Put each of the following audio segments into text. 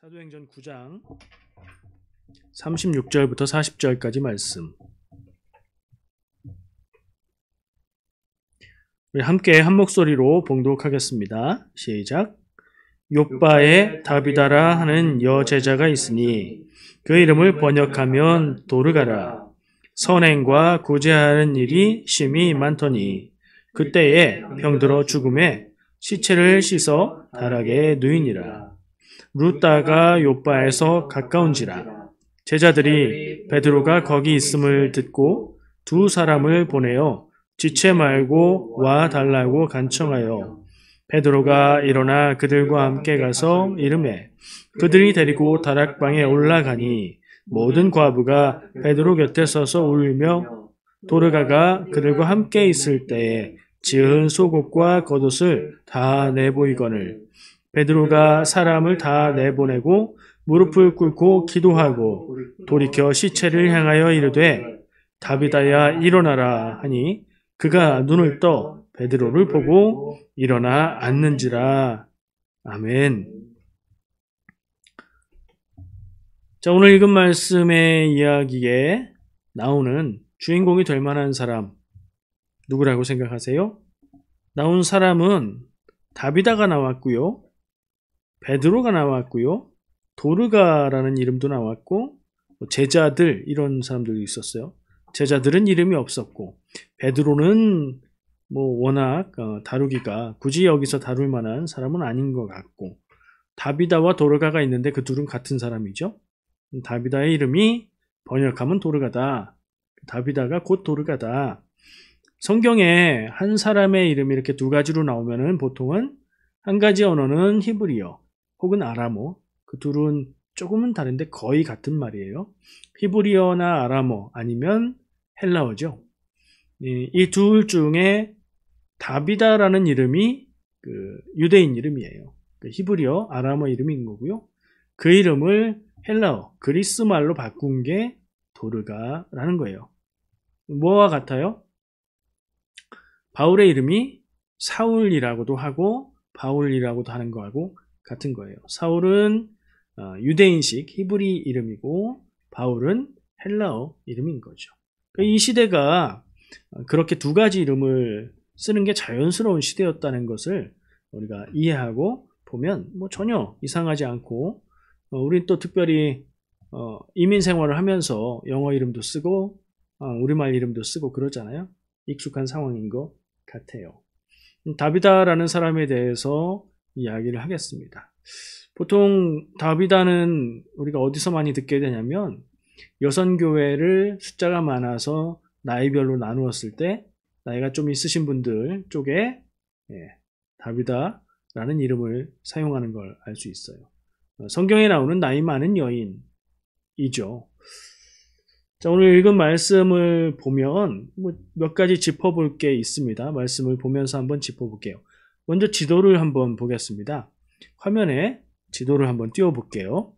사도행전 9장 36절부터 40절까지 말씀. 우리 함께 한 목소리로 봉독하겠습니다. 시작. 욥바에 다비다라 하는 여제자가 있으니 그 이름을 번역하면 도르가라. 선행과 구제하는 일이 심히 많더니 그때에 병들어 죽음에 시체를 씻어 다락에 누이니라. 루다가 욥바에서 가까운지라. 제자들이 베드로가 거기 있음을 듣고 두 사람을 보내어 지체 말고 와 달라고 간청하여 베드로가 일어나 그들과 함께 가서 이르매 그들이 데리고 다락방에 올라가니 모든 과부가 베드로 곁에 서서 울며 도르가가 그들과 함께 있을 때에 지은 속옷과 겉옷을 다 내보이거늘 베드로가 사람을 다 내보내고 무릎을 꿇고 기도하고 돌이켜 시체를 향하여 이르되 다비다야 일어나라 하니 그가 눈을 떠 베드로를 보고 일어나 앉는지라. 아멘. 자, 오늘 읽은 말씀의 이야기에 나오는 주인공이 될 만한 사람 누구라고 생각하세요? 나온 사람은 다비다가 나왔고요. 베드로가 나왔고요. 도르가라는 이름도 나왔고 제자들 이런 사람들도 있었어요. 제자들은 이름이 없었고 베드로는 워낙 다루기가 굳이 여기서 다룰 만한 사람은 아닌 것 같고 다비다와 도르가가 있는데 그 둘은 같은 사람이죠. 다비다의 이름이 번역하면 도르가다. 다비다가 곧 도르가다. 성경에 한 사람의 이름이 이렇게 두 가지로 나오면은 보통은 한 가지 언어는 히브리어 혹은 아람어, 그 둘은 조금은 다른데 거의 같은 말이에요. 히브리어나 아람어 아니면 헬라어죠. 이 둘 중에 다비다라는 이름이 그 유대인 이름이에요. 그 히브리어, 아람어 이름인 거고요. 그 이름을 헬라어, 그리스 말로 바꾼 게 도르가라는 거예요. 뭐와 같아요? 바울의 이름이 사울이라고도 하고 바울이라고도 하는 거하고 같은 거예요. 사울은 유대인식 히브리 이름이고 바울은 헬라어 이름인 거죠. 이 시대가 그렇게 두 가지 이름을 쓰는 게 자연스러운 시대였다는 것을 우리가 이해하고 보면 전혀 이상하지 않고 우린 또 특별히 이민 생활을 하면서 영어 이름도 쓰고 우리말 이름도 쓰고 그러잖아요. 익숙한 상황인 것 같아요. 다비다라는 사람에 대해서 이야기를 하겠습니다. 보통 다비다는 우리가 어디서 많이 듣게 되냐면 여선교회를 숫자가 많아서 나이별로 나누었을 때 나이가 좀 있으신 분들 쪽에 다비다라는 이름을 사용하는 걸 알 수 있어요. 성경에 나오는 나이 많은 여인이죠. 자, 오늘 읽은 말씀을 보면 몇 가지 짚어볼 게 있습니다. 말씀을 보면서 한번 짚어볼게요. 먼저 지도를 한번 보겠습니다. 화면에 지도를 한번 띄워볼게요.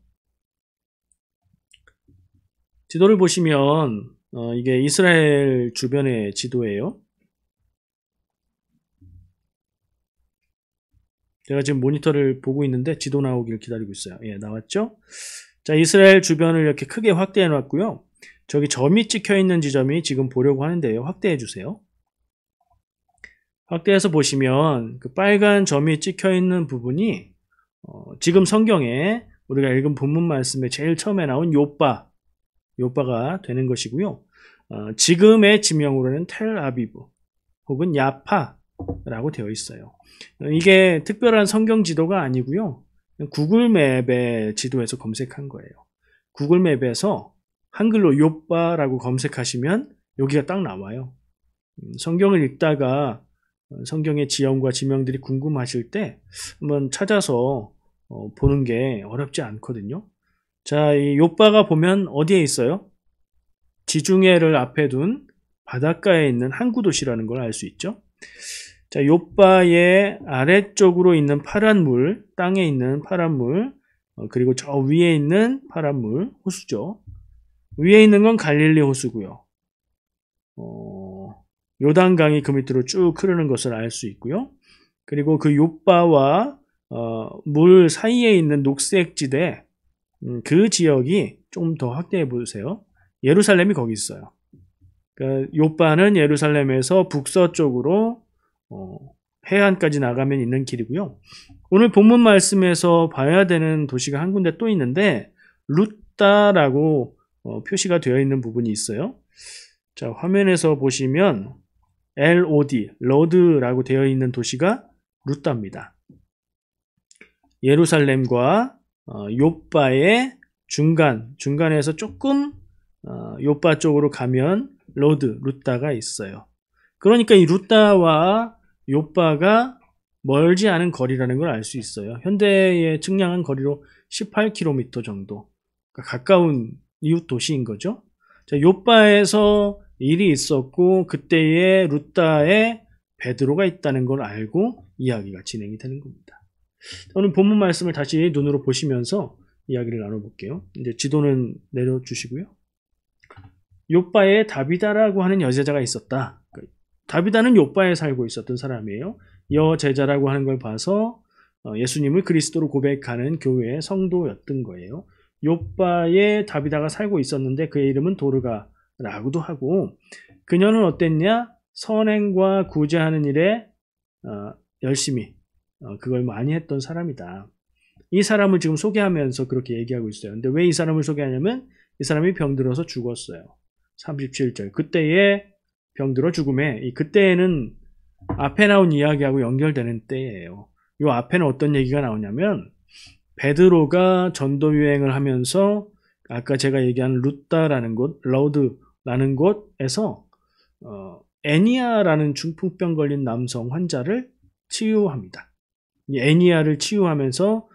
지도를 보시면 이게 이스라엘 주변의 지도예요. 제가 지금 모니터를 보고 있는데 지도 나오기를 기다리고 있어요. 예, 나왔죠? 자, 이스라엘 주변을 이렇게 크게 확대해 놨고요. 저기 점이 찍혀 있는 지점이 지금 보려고 하는데요. 확대해 주세요. 확대해서 보시면 그 빨간 점이 찍혀 있는 부분이 지금 성경에 우리가 읽은 본문 말씀에 제일 처음에 나온 욥바가 되는 것이고요. 지금의 지명으로는 텔아비브 혹은 야파라고 되어 있어요. 이게 특별한 성경 지도가 아니고요. 구글 맵의 지도에서 검색한 거예요. 구글 맵에서 한글로 욥바라고 검색하시면 여기가 딱 나와요. 성경을 읽다가 성경의 지형과 지명들이 궁금하실 때 한번 찾아서 보는 게 어렵지 않거든요. 자, 이 욥바가 보면 어디에 있어요? 지중해를 앞에 둔 바닷가에 있는 항구 도시라는 걸 알 수 있죠. 자, 욥바의 아래쪽으로 있는 파란 물, 땅에 있는 파란 물, 그리고 저 위에 있는 파란 물, 호수죠. 위에 있는 건 갈릴리 호수고요. 요단강이 그 밑으로 쭉 흐르는 것을 알 수 있고요. 그리고 그 욥바와 물 사이에 있는 녹색 지대, 그 지역이 좀 더 확대해 보세요. 예루살렘이 거기 있어요. 그러니까 요바는 예루살렘에서 북서쪽으로 해안까지 나가면 있는 길이고요. 오늘 본문 말씀에서 봐야 되는 도시가 한 군데 또 있는데 루다라고 표시가 되어 있는 부분이 있어요. 자, 화면에서 보시면 LOD, 로드라고 되어 있는 도시가 루다입니다. 예루살렘과 요바의 중간에서 조금 요바 쪽으로 가면 루다가 있어요. 그러니까 이 루다와 요바가 멀지 않은 거리라는 걸 알 수 있어요. 현대의 측량한 거리로 18km 정도. 그러니까 가까운 이웃 도시인 거죠. 자, 요바에서 일이 있었고 그때의 루다에 베드로가 있다는 걸 알고 이야기가 진행이 되는 겁니다. 오늘 본문 말씀을 다시 눈으로 보시면서 이야기를 나눠볼게요. 이제 지도는 내려주시고요. 요바에 다비다라고 하는 여제자가 있었다. 다비다는 요바에 살고 있었던 사람이에요. 여제자라고 하는 걸 봐서 예수님을 그리스도로 고백하는 교회의 성도였던 거예요. 요바에 다비다가 살고 있었는데 그의 이름은 도르가라고도 하고 그녀는 어땠냐? 선행과 구제하는 일에 열심히 그걸 많이 했던 사람이다. 이 사람을 지금 소개하면서 그렇게 얘기하고 있어요. 근데 왜 이 사람을 소개하냐면 이 사람이 병들어서 죽었어요. 37절. 그때에 병들어 죽음에 이 그때에는 앞에 나온 이야기하고 연결되는 때예요. 이 앞에는 어떤 얘기가 나오냐면 베드로가 전도 유행을 하면서 아까 제가 얘기한 루다라는 곳, 로드라는 곳에서 애니아라는 중풍병 걸린 남성 환자를 치유합니다. 이 애니아를 치유하면서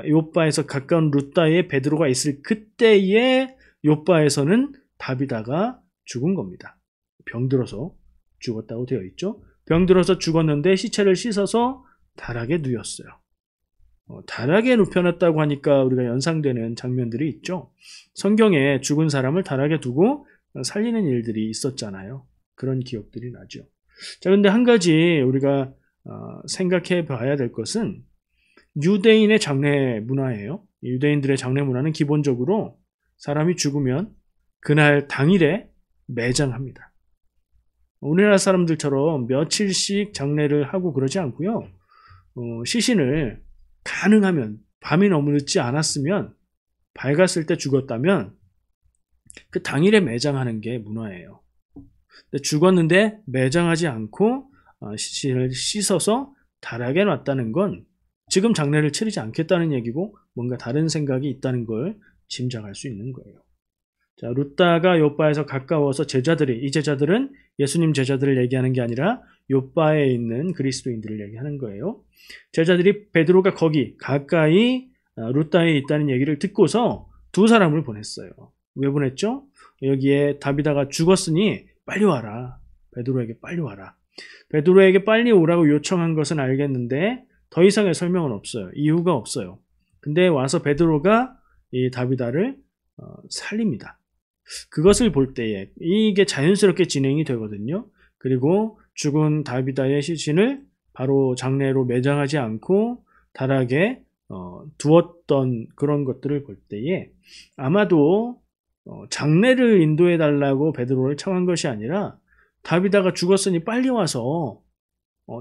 요바에서 가까운 루다에 베드로가 있을 그때에 요바에서는 다비다가 죽은 겁니다. 병들어서 죽었다고 되어 있죠. 병들어서 죽었는데 시체를 씻어서 다락에 누웠어요. 다락에 눕혀놨다고 하니까 우리가 연상되는 장면들이 있죠. 성경에 죽은 사람을 다락에 두고 살리는 일들이 있었잖아요. 그런 기억들이 나죠. 자, 근데 한 가지 우리가 생각해 봐야 될 것은 유대인의 장례 문화예요. 유대인들의 장례 문화는 기본적으로 사람이 죽으면 그날 당일에 매장합니다. 우리나라 사람들처럼 며칠씩 장례를 하고 그러지 않고요. 시신을 가능하면 밤이 너무 늦지 않았으면 밝았을 때 죽었다면 그 당일에 매장하는 게 문화예요. 근데 죽었는데 매장하지 않고 시신을 씻어서 다락에 놨다는 건 지금 장례를 치르지 않겠다는 얘기고 뭔가 다른 생각이 있다는 걸 짐작할 수 있는 거예요. 자, 루다가 요바에서 가까워서 이 제자들은 예수님 제자들을 얘기하는 게 아니라 요바에 있는 그리스도인들을 얘기하는 거예요. 제자들이 베드로가 거기 가까이 루다에 있다는 얘기를 듣고서 두 사람을 보냈어요. 왜 보냈죠? 여기에 다비다가 죽었으니 빨리 와라. 베드로에게 빨리 와라. 베드로에게 빨리 오라고 요청한 것은 알겠는데 더 이상의 설명은 없어요. 이유가 없어요. 근데 와서 베드로가 이 다비다를 살립니다. 그것을 볼 때에 이게 자연스럽게 진행이 되거든요. 그리고 죽은 다비다의 시신을 바로 장례로 매장하지 않고 다락에 두었던 그런 것들을 볼 때에 아마도 장례를 인도해 달라고 베드로를 청한 것이 아니라 다비다가 죽었으니 빨리 와서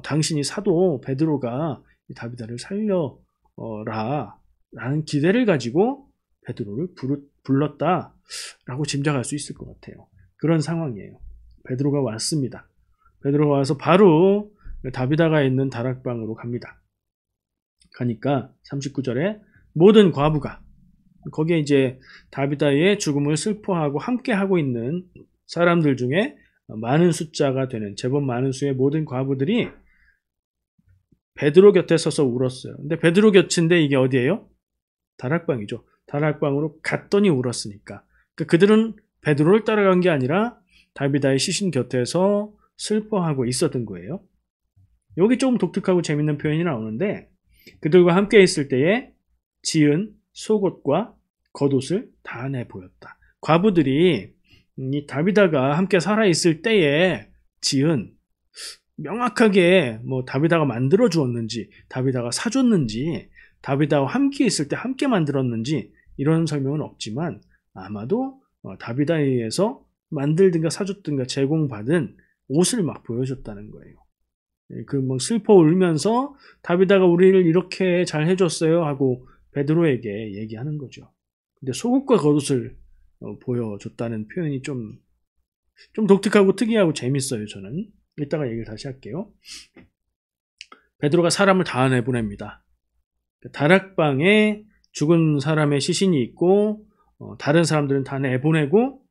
당신이 사도 베드로가 다비다를 살려라 라는 기대를 가지고 베드로를 불렀다라고 짐작할 수 있을 것 같아요. 그런 상황이에요. 베드로가 왔습니다. 베드로가 와서 바로 다비다가 있는 다락방으로 갑니다. 가니까 39절에 모든 과부가 거기에 이제 다비다의 죽음을 슬퍼하고 함께하고 있는 사람들 중에 많은 숫자가 되는 제법 많은 수의 모든 과부들이 베드로 곁에 서서 울었어요. 근데 베드로 곁인데 이게 어디예요? 다락방이죠. 다락방으로 갔더니 울었으니까. 그들은 베드로를 따라간 게 아니라 다비다의 시신 곁에서 슬퍼하고 있었던 거예요. 여기 조금 독특하고 재밌는 표현이 나오는데 그들과 함께 있을 때에 지은 속옷과 겉옷을 다 내보였다. 과부들이 이 다비다가 함께 살아있을 때에 지은 명확하게 뭐 다비다가 만들어 주었는지 다비다가 사줬는지 다비다와 함께 있을 때 함께 만들었는지 이런 설명은 없지만 아마도 다비다에 의해서 만들든가 사줬든가 제공받은 옷을 막 보여줬다는 거예요. 그 뭐 슬퍼 울면서 다비다가 우리를 이렇게 잘 해줬어요 하고 베드로에게 얘기하는 거죠. 근데 속옷과 겉옷을 보여줬다는 표현이 좀 독특하고 특이하고 재밌어요. 저는 이따가 얘기를 다시 할게요. 베드로가 사람을 다 내보냅니다. 다락방에 죽은 사람의 시신이 있고 다른 사람들은 다 내보내고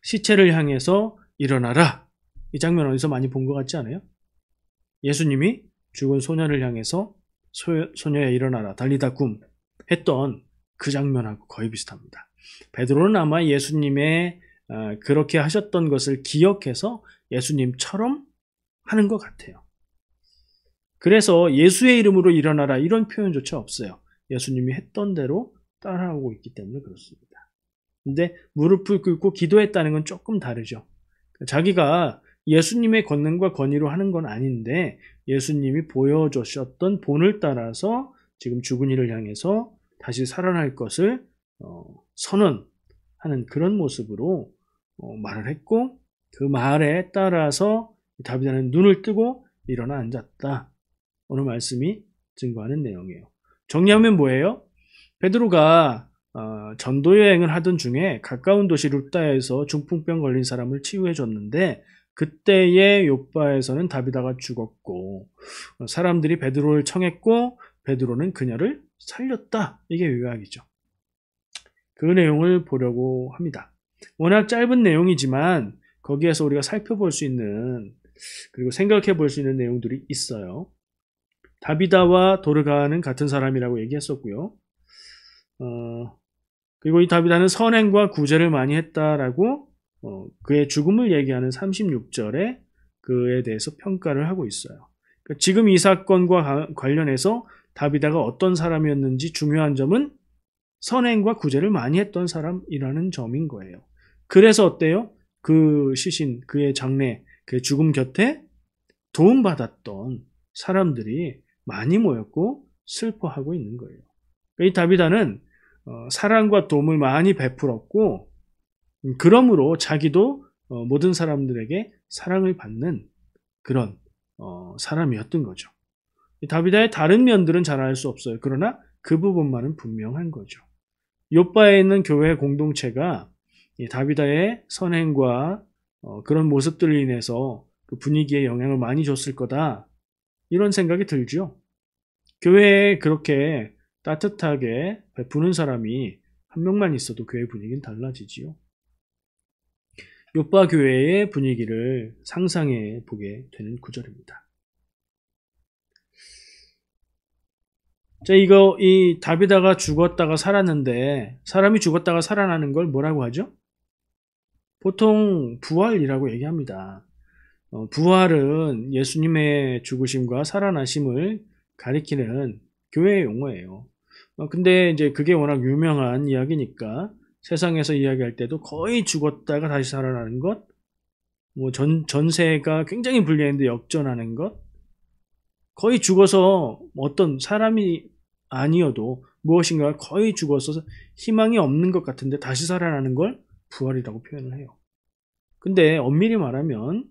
시체를 향해서 일어나라. 이 장면 어디서 많이 본 것 같지 않아요? 예수님이 죽은 소녀를 향해서 소녀야 일어나라 달리다 굼 했던 그 장면하고 거의 비슷합니다. 베드로는 아마 예수님의 그렇게 하셨던 것을 기억해서 예수님처럼 하는 것 같아요. 그래서 예수의 이름으로 일어나라 이런 표현조차 없어요. 예수님이 했던 대로 따라하고 있기 때문에 그렇습니다. 근데 무릎을 꿇고 기도했다는 건 조금 다르죠. 자기가 예수님의 권능과 권위로 하는 건 아닌데 예수님이 보여주셨던 본을 따라서 지금 죽은 이를 향해서 다시 살아날 것을 선언하는 그런 모습으로 말을 했고 그 말에 따라서 다비다는 눈을 뜨고 일어나 앉았다. 오늘 말씀이 증거하는 내용이에요. 정리하면 뭐예요? 베드로가 전도 여행을 하던 중에 가까운 도시 룻다에서 중풍병 걸린 사람을 치유해 줬는데 그때의 욥바에서는 다비다가 죽었고 사람들이 베드로를 청했고 베드로는 그녀를 살렸다. 이게 요약이죠. 그 내용을 보려고 합니다. 워낙 짧은 내용이지만 거기에서 우리가 살펴볼 수 있는 그리고 생각해 볼 수 있는 내용들이 있어요. 다비다와 도르가는 같은 사람이라고 얘기했었고요. 그리고 이 다비다는 선행과 구제를 많이 했다라고 그의 죽음을 얘기하는 36절에 그에 대해서 평가를 하고 있어요. 그러니까 지금 이 사건과 관련해서 다비다가 어떤 사람이었는지 중요한 점은 선행과 구제를 많이 했던 사람이라는 점인 거예요. 그래서 어때요? 그 시신, 그의 장례, 그의 죽음 곁에 도움받았던 사람들이 많이 모였고 슬퍼하고 있는 거예요. 이 다비다는 사랑과 도움을 많이 베풀었고 그러므로 자기도 모든 사람들에게 사랑을 받는 그런 사람이었던 거죠. 다비다의 다른 면들은 잘 알 수 없어요. 그러나 그 부분만은 분명한 거죠. 욥바에 있는 교회 공동체가 다비다의 선행과 그런 모습들로 인해서 그 분위기에 영향을 많이 줬을 거다. 이런 생각이 들죠. 교회에 그렇게 따뜻하게 베푸는 사람이 한 명만 있어도 교회 분위기는 달라지지요. 욥바 교회의 분위기를 상상해 보게 되는 구절입니다. 자, 이 다비다가 죽었다가 살았는데 사람이 죽었다가 살아나는 걸 뭐라고 하죠? 보통 부활이라고 얘기합니다. 부활은 예수님의 죽으심과 살아나심을 가리키는 교회의 용어예요. 근데 이제 그게 워낙 유명한 이야기니까 세상에서 이야기할 때도 거의 죽었다가 다시 살아나는 것, 뭐 전세가 굉장히 불리했는데 역전하는 것, 거의 죽어서 어떤 사람이 아니어도 무엇인가 거의 죽어서 희망이 없는 것 같은데 다시 살아나는 걸 부활이라고 표현을 해요. 근데 엄밀히 말하면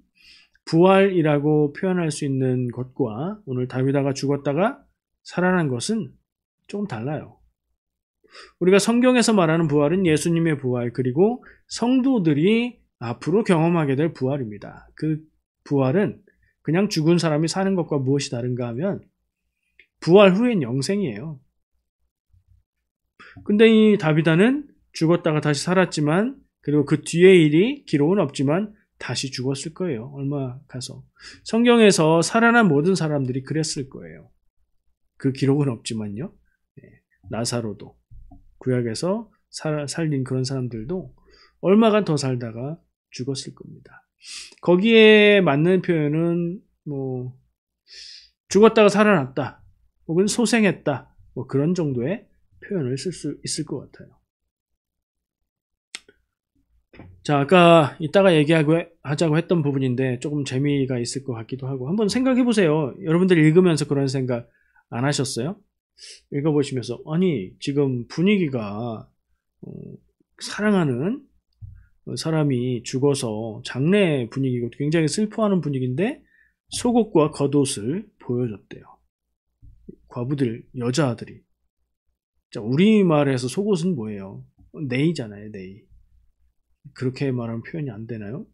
부활이라고 표현할 수 있는 것과 오늘 다비다가 죽었다가 살아난 것은 조금 달라요. 우리가 성경에서 말하는 부활은 예수님의 부활 그리고 성도들이 앞으로 경험하게 될 부활입니다. 그 부활은 그냥 죽은 사람이 사는 것과 무엇이 다른가 하면 부활 후엔 영생이에요. 근데 이 다비다는 죽었다가 다시 살았지만 그리고 그 뒤의 일이 기록은 없지만 다시 죽었을 거예요. 얼마 가서. 성경에서 살아난 모든 사람들이 그랬을 거예요. 그 기록은 없지만요. 나사로도 구약에서 살린 그런 사람들도 얼마간 더 살다가 죽었을 겁니다. 거기에 맞는 표현은 뭐 죽었다가 살아났다 혹은 소생했다 뭐 그런 정도의 표현을 쓸 수 있을 것 같아요. 자, 아까 이따가 하자고 했던 부분인데 조금 재미가 있을 것 같기도 하고 한번 생각해 보세요. 여러분들 읽으면서 그런 생각 안 하셨어요? 읽어보시면서 아니 지금 분위기가 사랑하는 사람이 죽어서 장례 분위기고 굉장히 슬퍼하는 분위기인데 속옷과 겉옷을 보여줬대요. 과부들, 여자아들이. 자, 우리말에서 속옷은 뭐예요? 네이잖아요, 네이. 그렇게 말하면 표현이 안 되나요?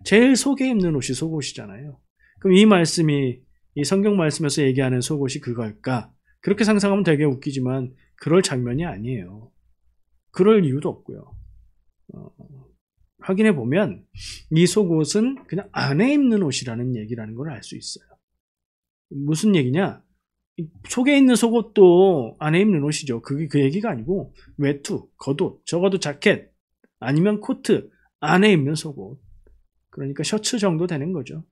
제일 속에 입는 옷이 속옷이잖아요. 그럼 이 말씀이, 이 성경 말씀에서 얘기하는 속옷이 그걸까? 그렇게 상상하면 되게 웃기지만 그럴 장면이 아니에요. 그럴 이유도 없고요. 확인해 보면 이 속옷은 그냥 안에 입는 옷이라는 얘기라는 걸 알 수 있어요. 무슨 얘기냐? 속에 있는 속옷도 안에 입는 옷이죠. 그게 그 얘기가 아니고 외투, 겉옷, 적어도 자켓 아니면 코트 안에 입는 속옷. 그러니까 셔츠 정도 되는 거죠.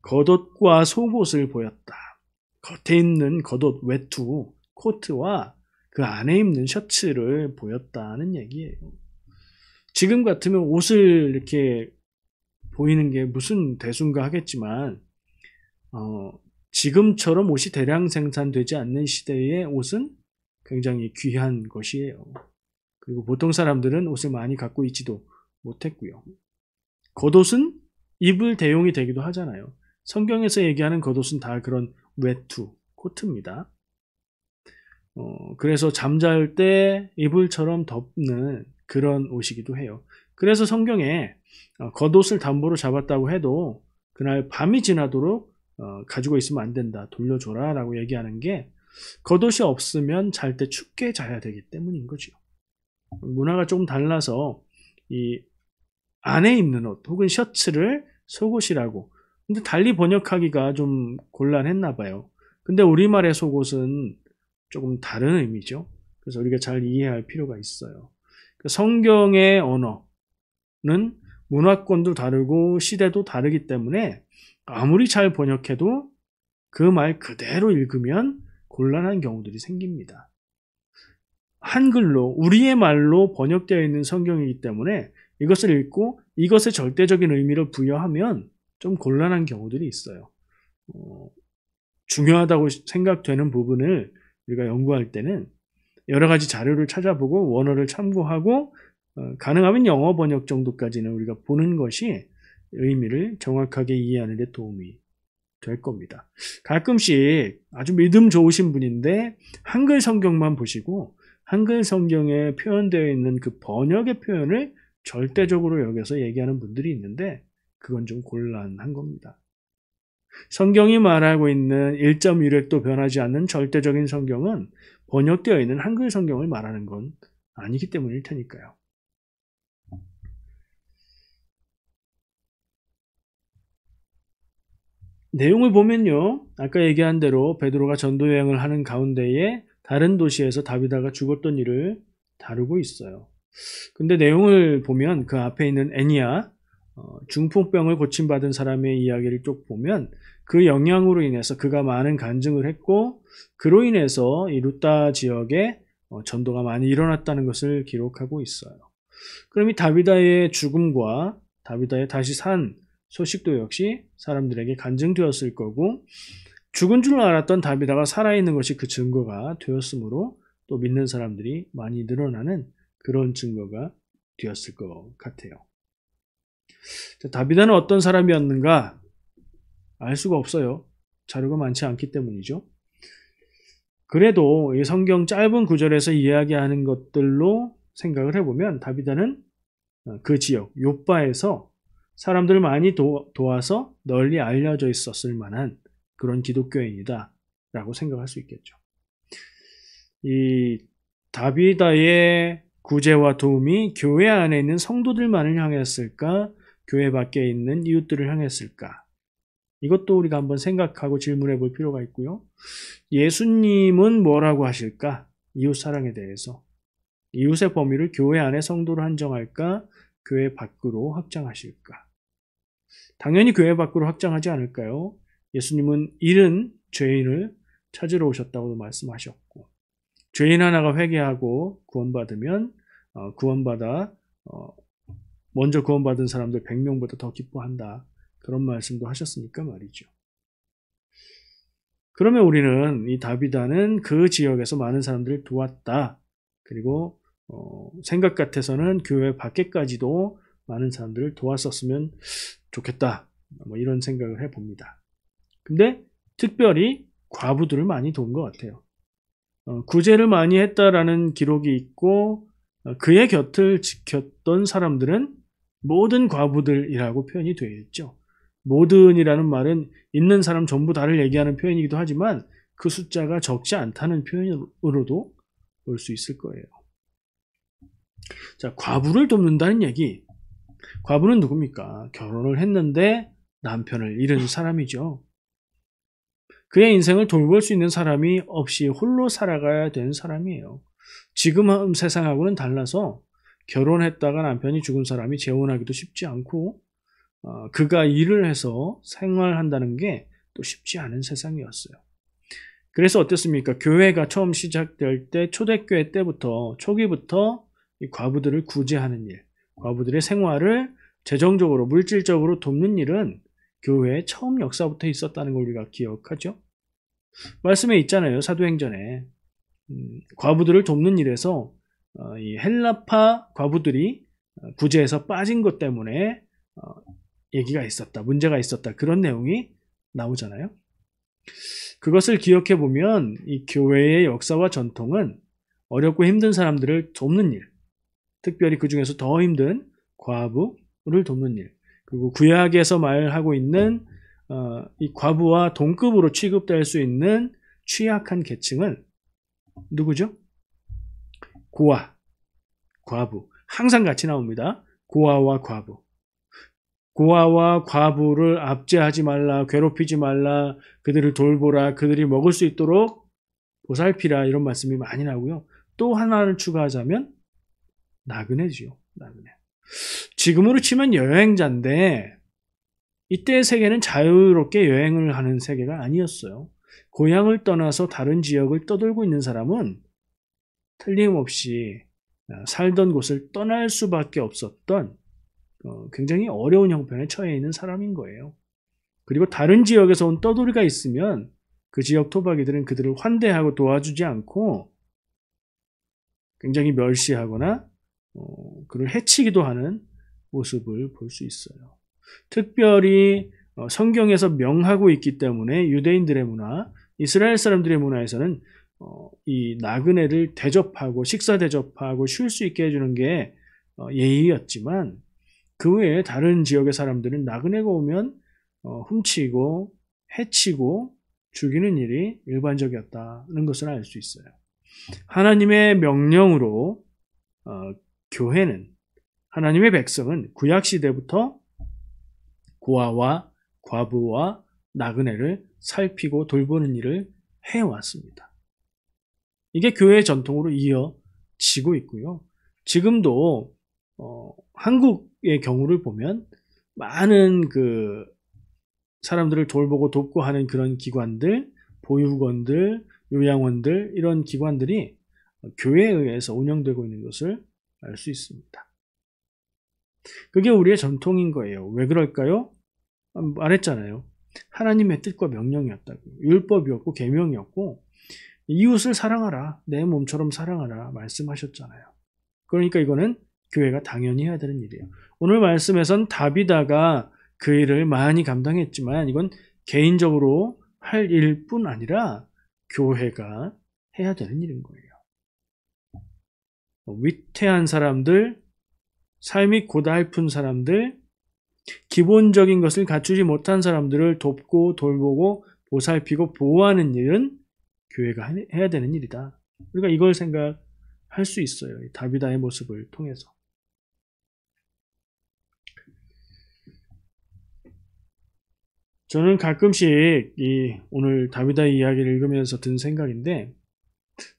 겉옷과 속옷을 보였다. 겉에 입는 겉옷, 외투, 코트와 그 안에 입는 셔츠를 보였다는 얘기예요. 지금 같으면 옷을 이렇게 보이는 게 무슨 대수인가 하겠지만 지금처럼 옷이 대량 생산되지 않는 시대의 옷은 굉장히 귀한 것이에요. 그리고 보통 사람들은 옷을 많이 갖고 있지도 못했고요. 겉옷은 입을 대용이 되기도 하잖아요. 성경에서 얘기하는 겉옷은 다 그런 외투, 코트입니다. 그래서 잠잘 때 이불처럼 덮는 그런 옷이기도 해요. 그래서 성경에 겉옷을 담보로 잡았다고 해도 그날 밤이 지나도록 가지고 있으면 안 된다. 돌려줘라 라고 얘기하는 게 겉옷이 없으면 잘 때 춥게 자야 되기 때문인 거죠. 문화가 조금 달라서 이 안에 입는 옷 혹은 셔츠를 속옷이라고. 근데 달리 번역하기가 좀 곤란했나 봐요. 근데 우리말의 속옷은 조금 다른 의미죠. 그래서 우리가 잘 이해할 필요가 있어요. 성경의 언어는 문화권도 다르고 시대도 다르기 때문에 아무리 잘 번역해도 그 말 그대로 읽으면 곤란한 경우들이 생깁니다. 한글로 우리의 말로 번역되어 있는 성경이기 때문에 이것을 읽고 이것의 절대적인 의미를 부여하면 좀 곤란한 경우들이 있어요. 중요하다고 생각되는 부분을 우리가 연구할 때는 여러 가지 자료를 찾아보고 원어를 참고하고 가능하면 영어 번역 정도까지는 우리가 보는 것이 의미를 정확하게 이해하는 데 도움이 될 겁니다. 가끔씩 아주 믿음 좋으신 분인데 한글 성경만 보시고 한글 성경에 표현되어 있는 그 번역의 표현을 절대적으로 여겨서 얘기하는 분들이 있는데 그건 좀 곤란한 겁니다. 성경이 말하고 있는 1.1획도 변하지 않는 절대적인 성경은 번역되어 있는 한글 성경을 말하는 건 아니기 때문일 테니까요. 내용을 보면요. 아까 얘기한 대로 베드로가 전도 여행을 하는 가운데에 다른 도시에서 다비다가 죽었던 일을 다루고 있어요. 근데 내용을 보면 그 앞에 있는 애니야, 중풍병을 고침받은 사람의 이야기를 쭉 보면 그 영향으로 인해서 그가 많은 간증을 했고 그로 인해서 이 루따 지역에 전도가 많이 일어났다는 것을 기록하고 있어요. 그럼 이 다비다의 죽음과 다비다의 다시 산 소식도 역시 사람들에게 간증되었을 거고 죽은 줄 알았던 다비다가 살아있는 것이 그 증거가 되었으므로 또 믿는 사람들이 많이 늘어나는 그런 증거가 되었을 것 같아요. 다비다는 어떤 사람이었는가? 알 수가 없어요. 자료가 많지 않기 때문이죠. 그래도 이 성경 짧은 구절에서 이야기하는 것들로 생각을 해보면 다비다는 그 지역 욥바에서 사람들을 많이 도와서 널리 알려져 있었을 만한 그런 기독교인이다 라고 생각할 수 있겠죠. 이 다비다의 구제와 도움이 교회 안에 있는 성도들만을 향했을까? 교회 밖에 있는 이웃들을 향했을까? 이것도 우리가 한번 생각하고 질문해 볼 필요가 있고요. 예수님은 뭐라고 하실까? 이웃 사랑에 대해서. 이웃의 범위를 교회 안에 성도로 한정할까? 교회 밖으로 확장하실까? 당연히 교회 밖으로 확장하지 않을까요? 예수님은 잃은 죄인을 찾으러 오셨다고 말씀하셨고 죄인 하나가 회개하고 구원받으면 구원받아 먼저 구원받은 사람들 100명보다 더 기뻐한다. 그런 말씀도 하셨으니까 말이죠. 그러면 우리는 이 다비다는 그 지역에서 많은 사람들을 도왔다. 그리고 생각 같아서는 교회 밖에까지도 많은 사람들을 도왔었으면 좋겠다. 뭐 이런 생각을 해봅니다. 근데 특별히 과부들을 많이 도운 것 같아요. 구제를 많이 했다라는 기록이 있고 그의 곁을 지켰던 사람들은 모든 과부들이라고 표현이 되어 있죠. 모든이라는 말은 있는 사람 전부 다를 얘기하는 표현이기도 하지만 그 숫자가 적지 않다는 표현으로도 볼 수 있을 거예요. 자, 과부를 돕는다는 얘기. 과부는 누굽니까? 결혼을 했는데 남편을 잃은 사람이죠. 그의 인생을 돌볼 수 있는 사람이 없이 홀로 살아가야 되는 사람이에요. 지금 세상하고는 달라서 결혼했다가 남편이 죽은 사람이 재혼하기도 쉽지 않고 그가 일을 해서 생활한다는 게 또 쉽지 않은 세상이었어요. 그래서 어땠습니까? 교회가 처음 시작될 때 초대교회 때부터 초기부터 이 과부들을 구제하는 일, 과부들의 생활을 재정적으로 물질적으로 돕는 일은 교회의 처음 역사부터 있었다는 걸 우리가 기억하죠. 말씀에 있잖아요. 사도행전에 과부들을 돕는 일에서 이 헬라파 과부들이 구제에서 빠진 것 때문에 얘기가 있었다, 문제가 있었다, 그런 내용이 나오잖아요. 그것을 기억해 보면 이 교회의 역사와 전통은 어렵고 힘든 사람들을 돕는 일, 특별히 그 중에서 더 힘든 과부를 돕는 일, 그리고 구약에서 말하고 있는 이 과부와 동급으로 취급될 수 있는 취약한 계층은 누구죠? 고아, 과부. 항상 같이 나옵니다. 고아와 과부. 고아와 과부를 압제하지 말라, 괴롭히지 말라, 그들을 돌보라, 그들이 먹을 수 있도록 보살피라, 이런 말씀이 많이 나오고요. 또 하나를 추가하자면 나그네지요. 나그네. 지금으로 치면 여행자인데 이때의 세계는 자유롭게 여행을 하는 세계가 아니었어요. 고향을 떠나서 다른 지역을 떠돌고 있는 사람은 틀림없이 살던 곳을 떠날 수밖에 없었던 굉장히 어려운 형편에 처해 있는 사람인 거예요. 그리고 다른 지역에서 온 떠돌이가 있으면 그 지역 토박이들은 그들을 환대하고 도와주지 않고 굉장히 멸시하거나 그를 해치기도 하는 모습을 볼 수 있어요. 특별히 성경에서 명하고 있기 때문에 유대인들의 문화, 이스라엘 사람들의 문화에서는 이 나그네를 대접하고 식사 대접하고 쉴 수 있게 해주는 게 예의였지만 그 외에 다른 지역의 사람들은 나그네가 오면 훔치고 해치고 죽이는 일이 일반적이었다는 것을 알 수 있어요. 하나님의 명령으로 교회는, 하나님의 백성은 구약시대부터 고아와 과부와 나그네를 살피고 돌보는 일을 해왔습니다. 이게 교회의 전통으로 이어지고 있고요. 지금도 한국의 경우를 보면 많은 그 사람들을 돌보고 돕고 하는 그런 기관들, 보육원들, 요양원들, 이런 기관들이 교회에 의해서 운영되고 있는 것을 알 수 있습니다. 그게 우리의 전통인 거예요. 왜 그럴까요? 말했잖아요. 하나님의 뜻과 명령이었다고. 율법이었고 계명이었고 이웃을 사랑하라, 내 몸처럼 사랑하라 말씀하셨잖아요. 그러니까 이거는 교회가 당연히 해야 되는 일이에요. 오늘 말씀에선 다비다가 그 일을 많이 감당했지만 이건 개인적으로 할 일뿐 아니라 교회가 해야 되는 일인 거예요. 위태한 사람들, 삶이 고달픈 사람들, 기본적인 것을 갖추지 못한 사람들을 돕고 돌보고 보살피고 보호하는 일은 교회가 해야 되는 일이다. 우리가 이걸 생각할 수 있어요. 다비다의 모습을 통해서. 저는 가끔씩 오늘 다비다의 이야기를 읽으면서 든 생각인데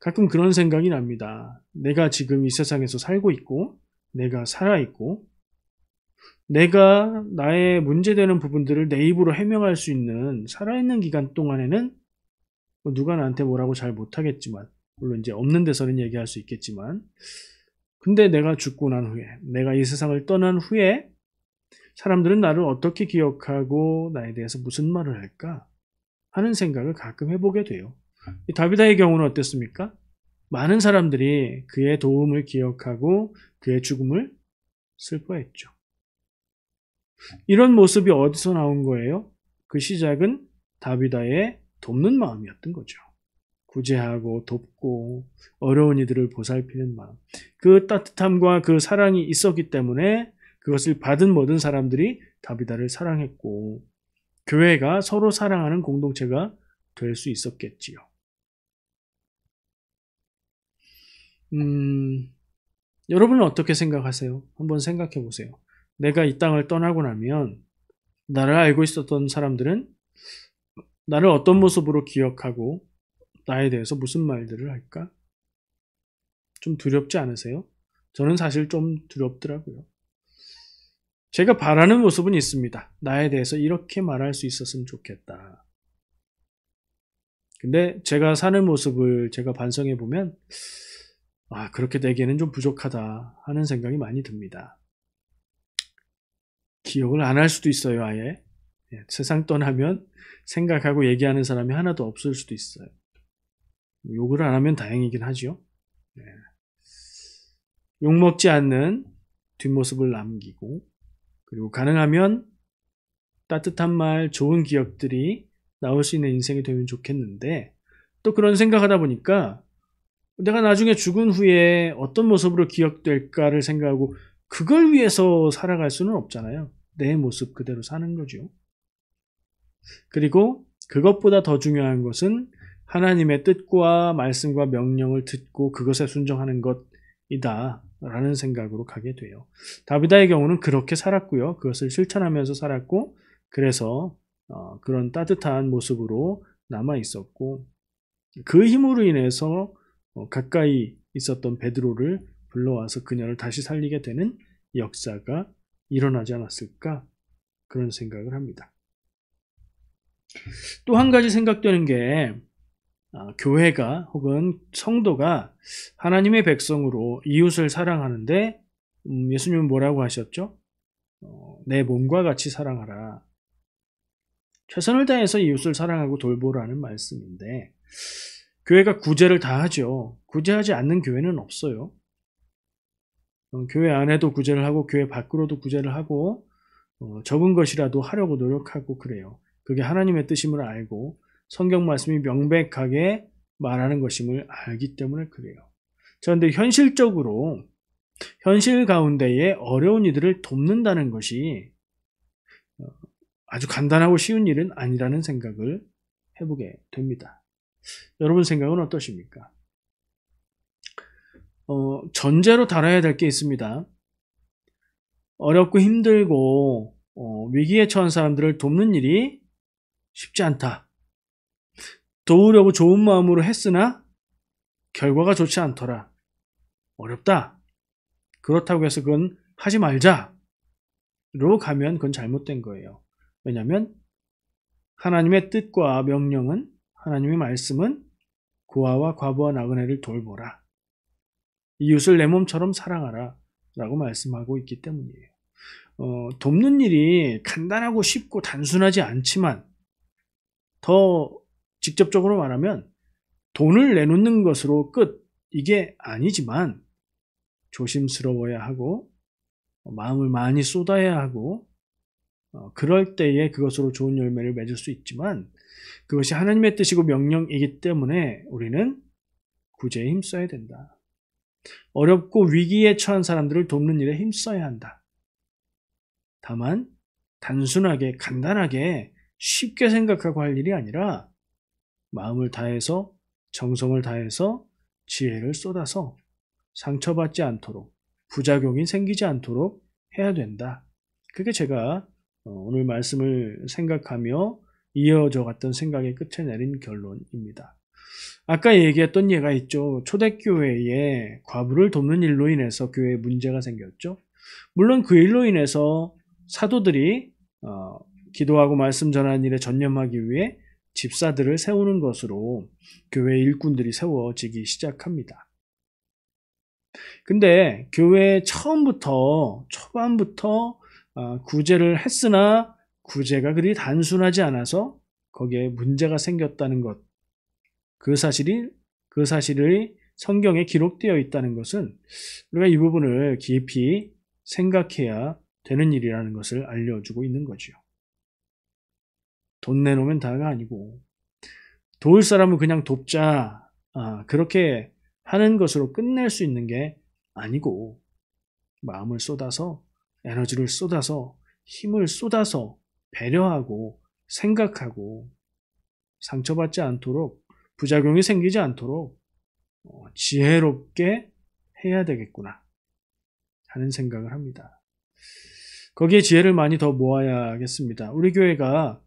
가끔 그런 생각이 납니다. 내가 지금 이 세상에서 살고 있고 내가 살아있고 내가 나의 문제되는 부분들을 내 입으로 해명할 수 있는 살아있는 기간 동안에는 누가 나한테 뭐라고 잘 못하겠지만 물론 이제 없는 데서는 얘기할 수 있겠지만 근데 내가 죽고 난 후에 내가 이 세상을 떠난 후에 사람들은 나를 어떻게 기억하고 나에 대해서 무슨 말을 할까? 하는 생각을 가끔 해보게 돼요. 이 다비다의 경우는 어땠습니까? 많은 사람들이 그의 도움을 기억하고 그의 죽음을 슬퍼했죠. 이런 모습이 어디서 나온 거예요? 그 시작은 다비다의 돕는 마음이었던 거죠. 구제하고 돕고 어려운 이들을 보살피는 마음. 그 따뜻함과 그 사랑이 있었기 때문에 그것을 받은 모든 사람들이 다비다를 사랑했고 교회가 서로 사랑하는 공동체가 될 수 있었겠지요. 여러분은 어떻게 생각하세요? 한번 생각해 보세요. 내가 이 땅을 떠나고 나면 나를 알고 있었던 사람들은 나를 어떤 모습으로 기억하고 나에 대해서 무슨 말들을 할까? 좀 두렵지 않으세요? 저는 사실 좀 두렵더라고요. 제가 바라는 모습은 있습니다. 나에 대해서 이렇게 말할 수 있었으면 좋겠다. 근데 제가 사는 모습을 제가 반성해 보면 그렇게 되기에는 좀 부족하다 하는 생각이 많이 듭니다. 기억을 안 할 수도 있어요, 아예. 세상 떠나면 생각하고 얘기하는 사람이 하나도 없을 수도 있어요. 욕을 안 하면 다행이긴 하죠. 욕먹지 않는 뒷모습을 남기고 그리고 가능하면 따뜻한 말, 좋은 기억들이 나올 수 있는 인생이 되면 좋겠는데 또 그런 생각하다 보니까 내가 나중에 죽은 후에 어떤 모습으로 기억될까를 생각하고 그걸 위해서 살아갈 수는 없잖아요. 내 모습 그대로 사는 거죠. 그리고 그것보다 더 중요한 것은 하나님의 뜻과 말씀과 명령을 듣고 그것에 순종하는 것이다 라는 생각으로 가게 돼요. 다비다의 경우는 그렇게 살았고요. 그것을 실천하면서 살았고 그래서 그런 따뜻한 모습으로 남아 있었고 그 힘으로 인해서 가까이 있었던 베드로를 불러와서 그녀를 다시 살리게 되는 역사가 일어나지 않았을까 그런 생각을 합니다. 또 한 가지 생각되는 게 교회가 혹은 성도가 하나님의 백성으로 이웃을 사랑하는데 예수님은 뭐라고 하셨죠? 내 몸과 같이 사랑하라. 최선을 다해서 이웃을 사랑하고 돌보라는 말씀인데 교회가 구제를 다 하죠. 구제하지 않는 교회는 없어요. 교회 안에도 구제를 하고 교회 밖으로도 구제를 하고 적은 것이라도 하려고 노력하고 그래요. 그게 하나님의 뜻임을 알고 성경 말씀이 명백하게 말하는 것임을 알기 때문에 그래요. 그런데 현실적으로 현실 가운데에 어려운 이들을 돕는다는 것이 아주 간단하고 쉬운 일은 아니라는 생각을 해보게 됩니다. 여러분 생각은 어떠십니까? 전제로 다뤄야 될 게 있습니다. 어렵고 힘들고 위기에 처한 사람들을 돕는 일이 쉽지 않다. 도우려고 좋은 마음으로 했으나 결과가 좋지 않더라. 어렵다. 그렇다고 해서 그건 하지 말자로 가면 그건 잘못된 거예요. 왜냐하면 하나님의 뜻과 명령은 하나님의 말씀은 고아와 과부와 나그네를 돌보라. 이웃을 내 몸처럼 사랑하라 라고 말씀하고 있기 때문이에요. 돕는 일이 간단하고 쉽고 단순하지 않지만 더 직접적으로 말하면 돈을 내놓는 것으로 끝 이게 아니지만 조심스러워야 하고 마음을 많이 쏟아야 하고 그럴 때에 그것으로 좋은 열매를 맺을 수 있지만 그것이 하나님의 뜻이고 명령이기 때문에 우리는 구제에 힘써야 된다. 어렵고 위기에 처한 사람들을 돕는 일에 힘써야 한다. 다만 단순하게 간단하게 쉽게 생각하고 할 일이 아니라 마음을 다해서 정성을 다해서 지혜를 쏟아서 상처받지 않도록 부작용이 생기지 않도록 해야 된다. 그게 제가 오늘 말씀을 생각하며 이어져 갔던 생각의 끝에 내린 결론입니다. 아까 얘기했던 예가 있죠. 초대교회에 과부를 돕는 일로 인해서 교회에 문제가 생겼죠. 물론 그 일로 인해서 사도들이 기도하고 말씀 전하는 일에 전념하기 위해 집사들을 세우는 것으로 교회 일꾼들이 세워지기 시작합니다. 근데 교회 초반부터 구제를 했으나 구제가 그리 단순하지 않아서 거기에 문제가 생겼다는 것, 그 사실이 성경에 기록되어 있다는 것은 우리가 이 부분을 깊이 생각해야 되는 일이라는 것을 알려주고 있는 거죠. 돈 내놓으면 다가 아니고 도울 사람은 그냥 돕자, 그렇게 하는 것으로 끝낼 수 있는 게 아니고 마음을 쏟아서 에너지를 쏟아서 힘을 쏟아서 배려하고 생각하고 상처받지 않도록 부작용이 생기지 않도록 지혜롭게 해야 되겠구나 하는 생각을 합니다. 거기에 지혜를 많이 더 모아야겠습니다. 우리 교회가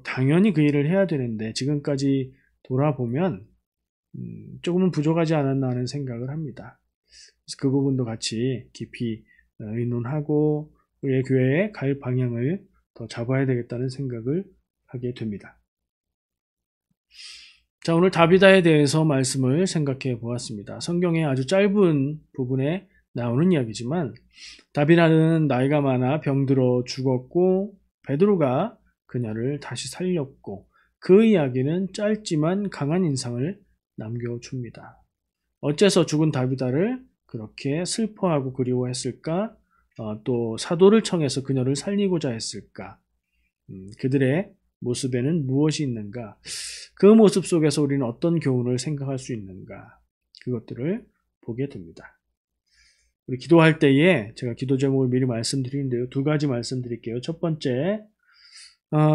당연히 그 일을 해야 되는데 지금까지 돌아보면 조금은 부족하지 않았나 하는 생각을 합니다. 그래서 그 부분도 같이 깊이 의논하고 우리의 교회에 갈 방향을 더 잡아야 되겠다는 생각을 하게 됩니다. 자, 오늘 다비다에 대해서 말씀을 생각해 보았습니다. 성경의 아주 짧은 부분에 나오는 이야기지만 다비다는 나이가 많아 병들어 죽었고 베드로가 그녀를 다시 살렸고 그 이야기는 짧지만 강한 인상을 남겨줍니다. 어째서 죽은 다비다를 그렇게 슬퍼하고 그리워했을까? 또 사도를 청해서 그녀를 살리고자 했을까? 그들의 모습에는 무엇이 있는가? 그 모습 속에서 우리는 어떤 교훈을 생각할 수 있는가? 그것들을 보게 됩니다. 우리 기도할 때에 제가 기도 제목을 미리 말씀드리는데요. 두 가지 말씀드릴게요. 첫 번째,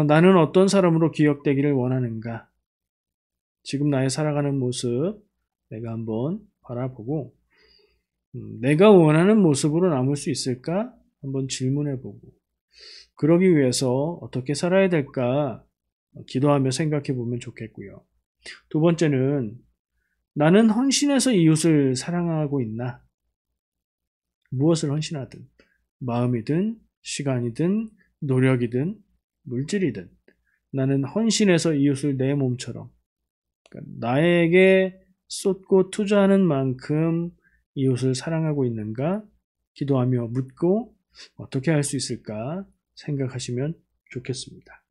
나는 어떤 사람으로 기억되기를 원하는가? 지금 나의 살아가는 모습 내가 한번 바라보고 내가 원하는 모습으로 남을 수 있을까? 한번 질문해보고 그러기 위해서 어떻게 살아야 될까? 기도하며 생각해 보면 좋겠고요. 두 번째는 나는 헌신해서 이웃을 사랑하고 있나? 무엇을 헌신하든 마음이든 시간이든 노력이든 물질이든 나는 헌신해서 이웃을 내 몸처럼 그러니까 나에게 쏟고 투자하는 만큼 이웃을 사랑하고 있는가? 기도하며 묻고 어떻게 할 수 있을까? 생각하시면 좋겠습니다.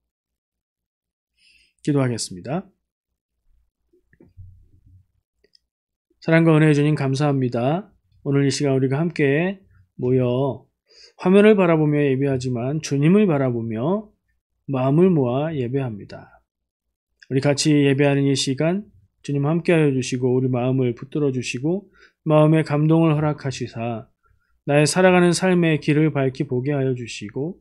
기도하겠습니다. 사랑과 은혜의 주님 감사합니다. 오늘 이 시간 우리가 함께 모여 화면을 바라보며 예배하지만 주님을 바라보며 마음을 모아 예배합니다. 우리 같이 예배하는 이 시간 주님 함께하여 주시고 우리 마음을 붙들어 주시고 마음의 감동을 허락하시사 나의 살아가는 삶의 길을 밝히 보게 하여 주시고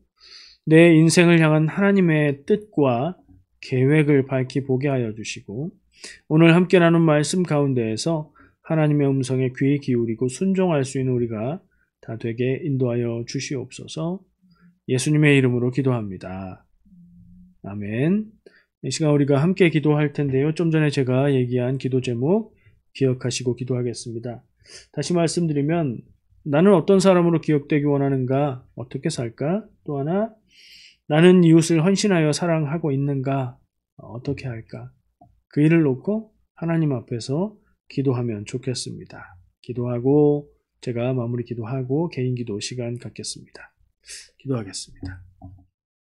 내 인생을 향한 하나님의 뜻과 계획을 밝히 보게 하여 주시고 오늘 함께 나눈 말씀 가운데에서 하나님의 음성에 귀 기울이고 순종할 수 있는 우리가 다 되게 인도하여 주시옵소서. 예수님의 이름으로 기도합니다. 아멘. 이 시간 우리가 함께 기도할 텐데요. 좀 전에 제가 얘기한 기도 제목 기억하시고 기도하겠습니다. 다시 말씀드리면 나는 어떤 사람으로 기억되기 원하는가? 어떻게 살까? 또 하나 나는 이웃을 헌신하여 사랑하고 있는가? 어떻게 할까? 그 일을 놓고 하나님 앞에서 기도하면 좋겠습니다. 기도하고 제가 마무리 기도하고 개인 기도 시간 갖겠습니다. 기도하겠습니다.